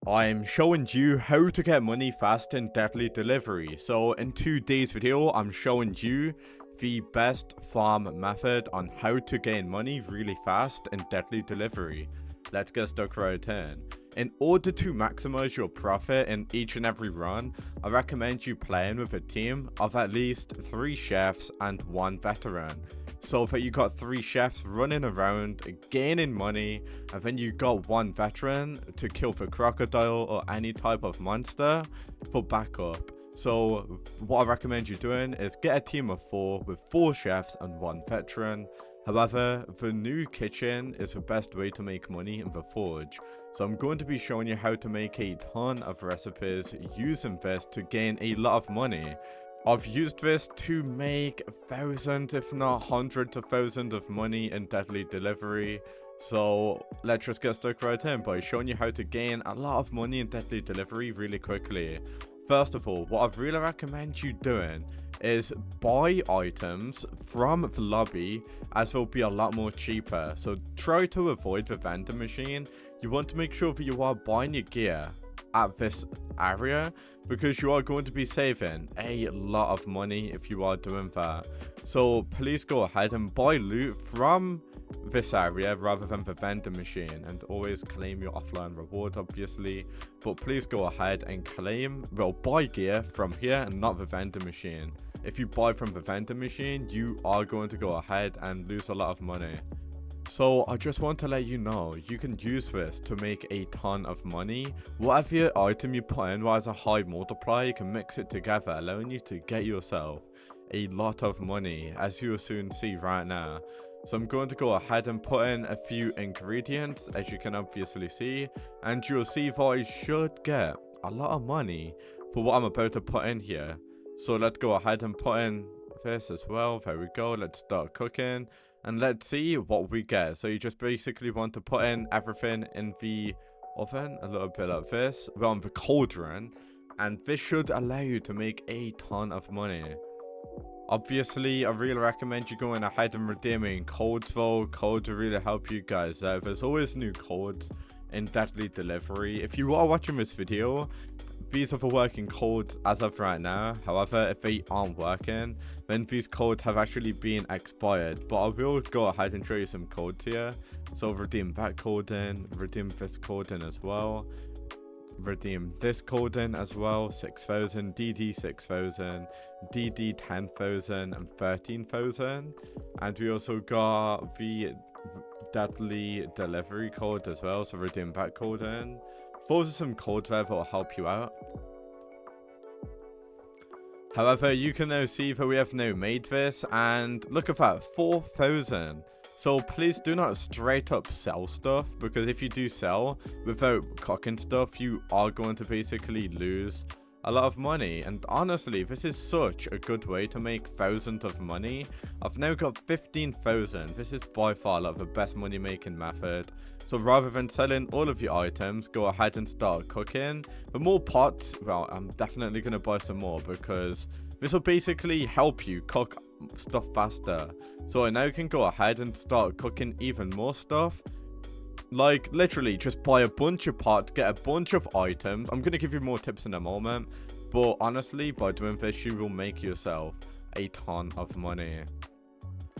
I'm showing you how to get money fast in deadly delivery. So in today's video, I'm showing you the best farm method on how to gain money really fast in deadly delivery. Let's get stuck right in. In order to maximize your profit in each and every run, I recommend you playing with a team of at least 3 chefs and 1 veteran. So that you got 3 chefs running around gaining money, and then you got 1 veteran to kill the crocodile or any type of monster for backup. So what I recommend you doing is get a team of 4 with 4 chefs and 1 veteran. However, the new kitchen is the best way to make money in the forge. So I'm going to be showing you how to make a ton of recipes using this to gain a lot of money. I've used this to make thousands, if not hundreds of thousands of money in deadly delivery. So let's just get stuck right in by showing you how to gain a lot of money in deadly delivery really quickly. First of all, what I really recommend you doing is buy items from the lobby, as they'll be a lot more cheaper. So try to avoid the vending machine. You want to make sure that you are buying your gear at this area, because you are going to be saving a lot of money if you are doing that. So please go ahead and buy loot from this area rather than the vending machine, and always claim your offline rewards obviously, but please go ahead and buy gear from here and not the vending machine. If you buy from the vending machine, you are going to go ahead and lose a lot of money. So I just want to let you know, you can use this to make a ton of money. Whatever item you put in has a high multiplier, you can mix it together, allowing you to get yourself a lot of money, as you will soon see right now. So I'm going to go ahead and put in a few ingredients, as you can obviously see, and you'll see that I should get a lot of money for what I'm about to put in here. So let's go ahead and put in this as well. There we go. Let's start cooking. And let's see what we get. So you just basically want to put in everything in the oven, a little bit like this, well, in the cauldron, and this should allow you to make a ton of money. Obviously, I really recommend you going ahead and redeeming codes though. Codes will really help you guys out. There's always new codes in deadly delivery. If you are watching this video, these are the working codes as of right now. However, if they aren't working, then these codes have actually been expired. But I will go ahead and show you some codes here. So redeem that code in, redeem this code in as well, redeem this code in as well, 6,000, DD 6,000, DD 10,000 and 13,000. And we also got the deadly delivery code as well, so redeem that code in. Those are some codes there that will help you out. However, you can now see that we have now made this, and look at that, 4,000. So please do not straight up sell stuff, because if you do sell without cooking stuff, you are going to basically lose a lot of money. And honestly, this is such a good way to make thousands of money. I've now got 15,000. This is by far like the best money making method. So rather than selling all of your items, go ahead and start cooking. The more pots, well, I'm definitely going to buy some more, because this will basically help you cook stuff faster. So I now can go ahead and start cooking even more stuff. Like, literally, just buy a bunch of pots, get a bunch of items. I'm going to give you more tips in a moment. But honestly, by doing this, you will make yourself a ton of money.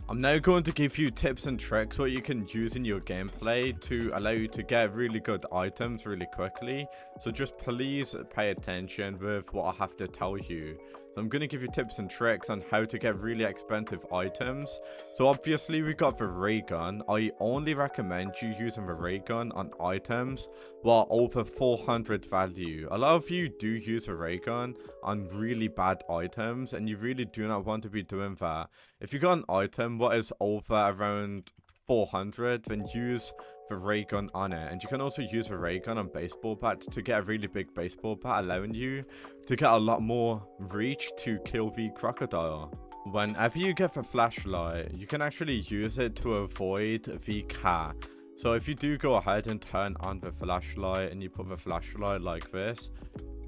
I'm now going to give you tips and tricks what you can use in your gameplay to allow you to get really good items really quickly. So just please pay attention with what I have to tell you. So I'm going to give you tips and tricks on how to get really expensive items. So obviously we got the ray gun. I only recommend you using the ray gun on items while over 400 value. A lot of you do use the ray gun on really bad items, and you really do not want to be doing that. If you got an item what is over around 400, then use the ray gun on it. And you can also use the ray gun on baseball bats to get a really big baseball bat, allowing you to get a lot more reach to kill the crocodile. Whenever you get the flashlight, you can actually use it to avoid the cat. So if you do go ahead and turn on the flashlight and you put the flashlight like this,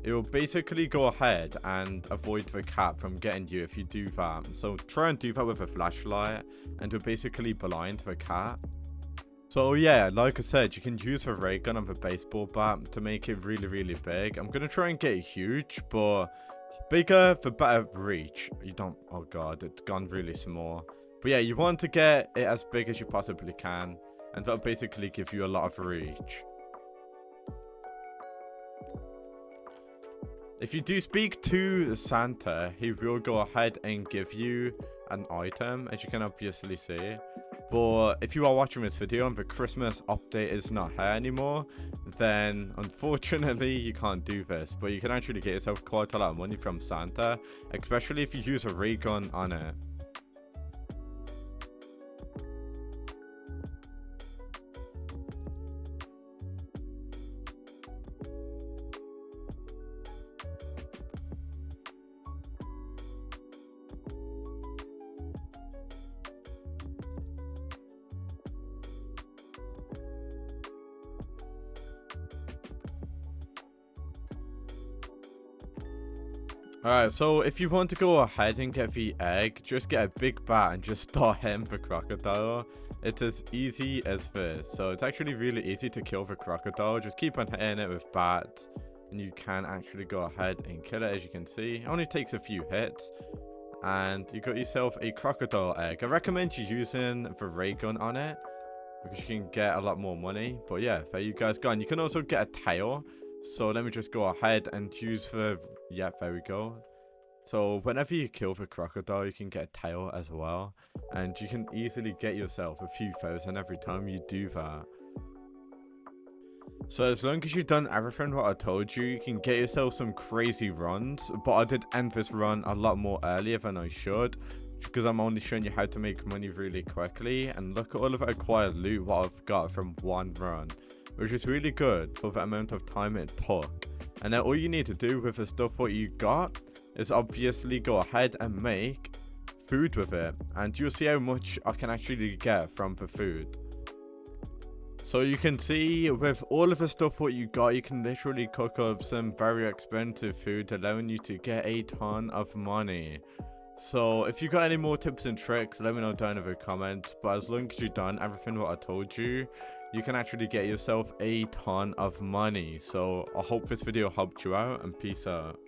it will basically go ahead and avoid the cat from getting you if you do that. So try and do that with a flashlight, and you'll basically blind the cat. So yeah, like I said, you can use the ray gun and the baseball bat to make it really, really big. I'm gonna try and get it huge, but bigger for better reach. You don't, oh god, it's gone really small. But yeah, you want to get it as big as you possibly can, and that'll basically give you a lot of reach. If you do speak to Santa, he will go ahead and give you an item, as you can obviously see. But if you are watching this video and the Christmas update is not here anymore, then unfortunately you can't do this. But you can actually get yourself quite a lot of money from Santa, especially if you use a ray gun on it. Alright, so if you want to go ahead and get the egg, just get a big bat and just start hitting the crocodile. It's as easy as this. So it's actually really easy to kill the crocodile. Just keep on hitting it with bats, and you can actually go ahead and kill it, as you can see. It only takes a few hits, and you got yourself a crocodile egg. I recommend you using the ray gun on it, because you can get a lot more money. But yeah, there you guys go. And you can also get a tail. So let me just go ahead and use the, yeah, there we go. So whenever you kill the crocodile, you can get a tail as well. And you can easily get yourself a few thousand every time you do that. So as long as you've done everything what I told you, you can get yourself some crazy runs. But I did end this run a lot more earlier than I should, because I'm only showing you how to make money really quickly. And look at all of the acquired loot what I've got from one run, which is really good for the amount of time it took. And then all you need to do with the stuff what you got is obviously go ahead and make food with it, and you'll see how much I can actually get from the food. So you can see with all of the stuff what you got, you can literally cook up some very expensive food, allowing you to get a ton of money. So if you got any more tips and tricks, let me know down in the comments. But as long as you've done everything what I told you, you can actually get yourself a ton of money. So I hope this video helped you out, and peace out.